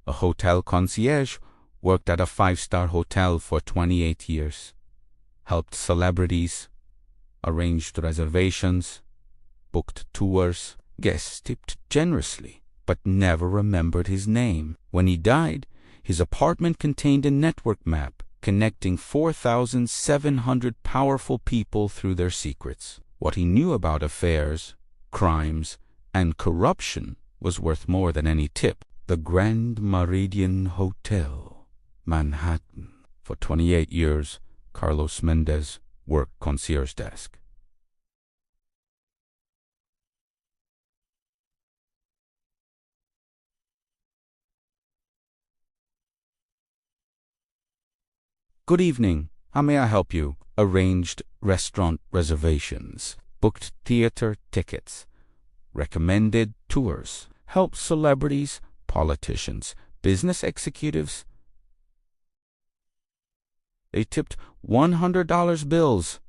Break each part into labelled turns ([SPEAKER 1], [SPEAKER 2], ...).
[SPEAKER 1] A hotel concierge, worked at a five-star hotel for 28 years. Helped celebrities, arranged reservations, booked tours. Guests tipped generously, but never remembered his name. When he died, his apartment contained a network map connecting 4,700 powerful people through their secrets. What he knew about affairs, crimes, and corruption was worth more than any tip. The Grand Meridian Hotel, Manhattan. For 28 years, Carlos Mendez worked concierge desk. Good evening. How may I help you? Arranged restaurant reservations, booked theater tickets, recommended tours, helped celebrities, politicians, business executives. They tipped $100 bills.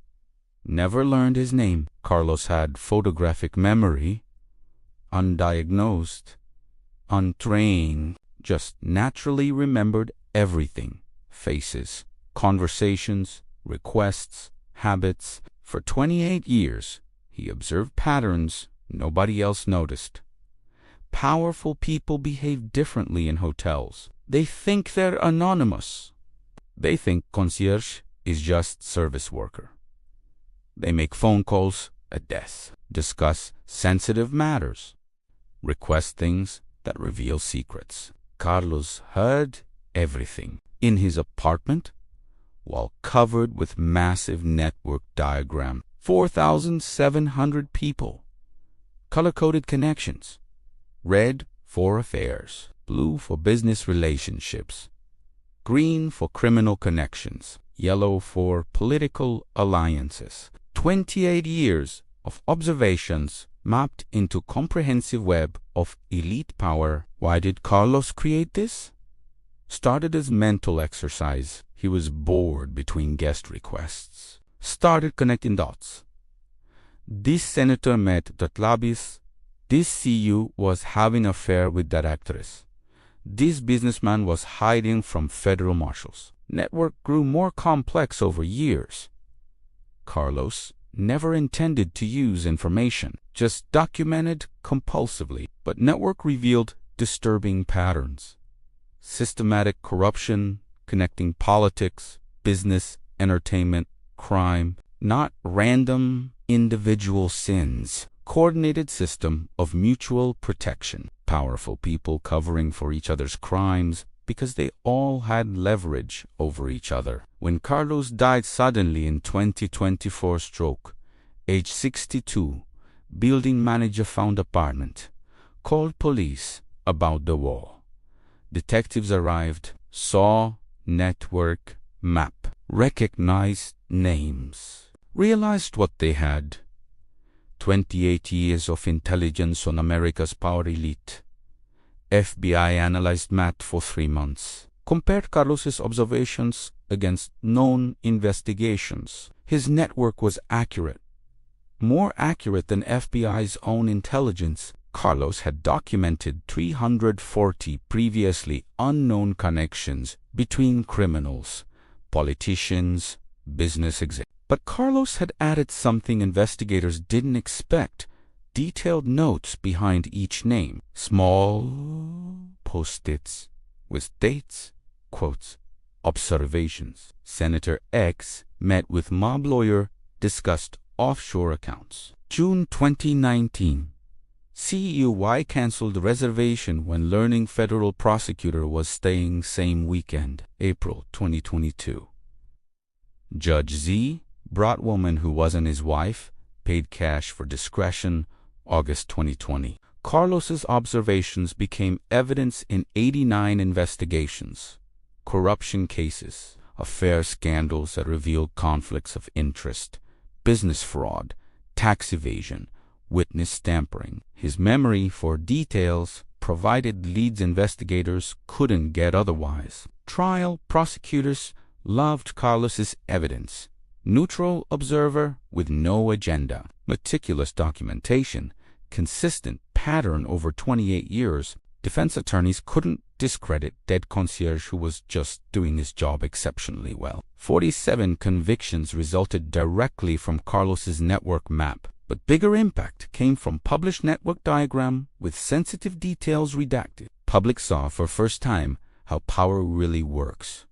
[SPEAKER 1] Never learned his name. Carlos had photographic memory, undiagnosed, untrained, just naturally remembered everything. Faces, conversations, requests, habits. For 28 years, he observed patterns nobody else noticed. Powerful people behave differently in hotels. They think they're anonymous. They think concierge is just service worker. They make phone calls at desk, discuss sensitive matters, request things that reveal secrets. Carlos heard everything in his apartment while covered with massive network diagram. 4,700 people. Color-coded connections. Red for affairs, blue for business relationships, green for criminal connections, yellow for political alliances. 28 years of observations mapped into comprehensive web of elite power. Why did Carlos create this? Started as mental exercise. He was bored between guest requests. Started connecting dots. This senator met that lobbyist. This CEO was having an affair with that actress. This businessman was hiding from federal marshals. Network grew more complex over years. Carlos never intended to use information, just documented compulsively. But network revealed disturbing patterns. Systematic corruption, connecting politics, business, entertainment, crime, not random individual sins. Coordinated system of mutual protection. Powerful people covering for each other's crimes because they all had leverage over each other. When Carlos died suddenly in 2024 stroke, age 62, building manager found apartment, called police about the wall. Detectives arrived, saw network map, recognized names, realized what they had. 28 years of intelligence on America's power elite. FBI analyzed Matt for 3 months. Compared Carlos's observations against known investigations. His network was accurate. More accurate than FBI's own intelligence. Carlos had documented 340 previously unknown connections between criminals, politicians, business executives. But Carlos had added something investigators didn't expect: detailed notes behind each name, small post-its with dates, quotes, observations. Senator X met with mob lawyer, discussed offshore accounts. June 2019. CEO Y canceled reservation when learning federal prosecutor was staying same weekend. April 2022. Judge Z brought woman who wasn't his wife, paid cash for discretion. August 2020. Carlos's observations became evidence in 89 investigations, corruption cases, affair scandals that revealed conflicts of interest, business fraud, tax evasion, witness tampering. His memory for details provided leads investigators couldn't get otherwise. Trial prosecutors loved Carlos's evidence. Neutral observer with no agenda. Meticulous documentation, consistent pattern over 28 years. Defense attorneys couldn't discredit dead concierge who was just doing his job exceptionally well. 47 convictions resulted directly from Carlos's network map, but bigger impact came from published network diagram with sensitive details redacted. Public saw for first time how power really works,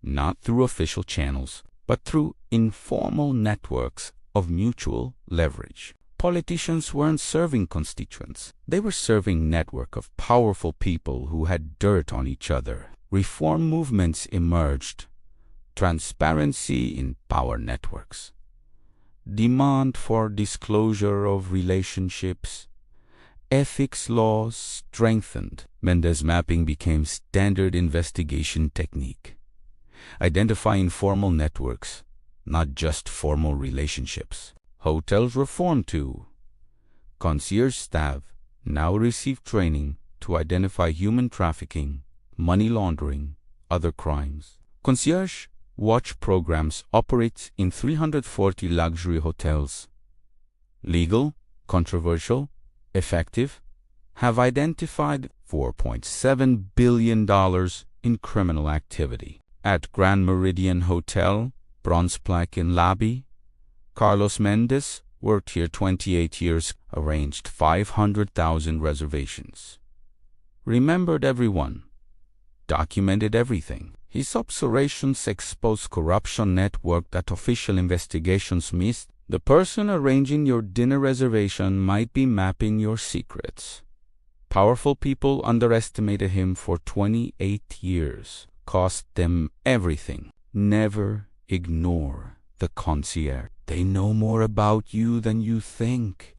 [SPEAKER 1] not through official channels, but through informal networks of mutual leverage. Politicians weren't serving constituents. They were serving network of powerful people who had dirt on each other. Reform movements emerged. Transparency in power networks. Demand for disclosure of relationships. Ethics laws strengthened. Mendez mapping became standard investigation technique. Identify informal networks, not just formal relationships. Hotels reformed too. Concierge staff now receive training to identify human trafficking, money laundering, other crimes. Concierge watch programs operate in 340 luxury hotels. Legal, controversial, effective, have identified $4.7 billion in criminal activity. At Grand Meridian Hotel, bronze plaque in lobby, Carlos Mendez worked here 28 years, arranged 500,000 reservations. Remembered everyone, documented everything. His observations exposed corruption network that official investigations missed. The person arranging your dinner reservation might be mapping your secrets. Powerful people underestimated him for 28 years. Cost them everything. Never ignore the concierge. They know more about you than you think.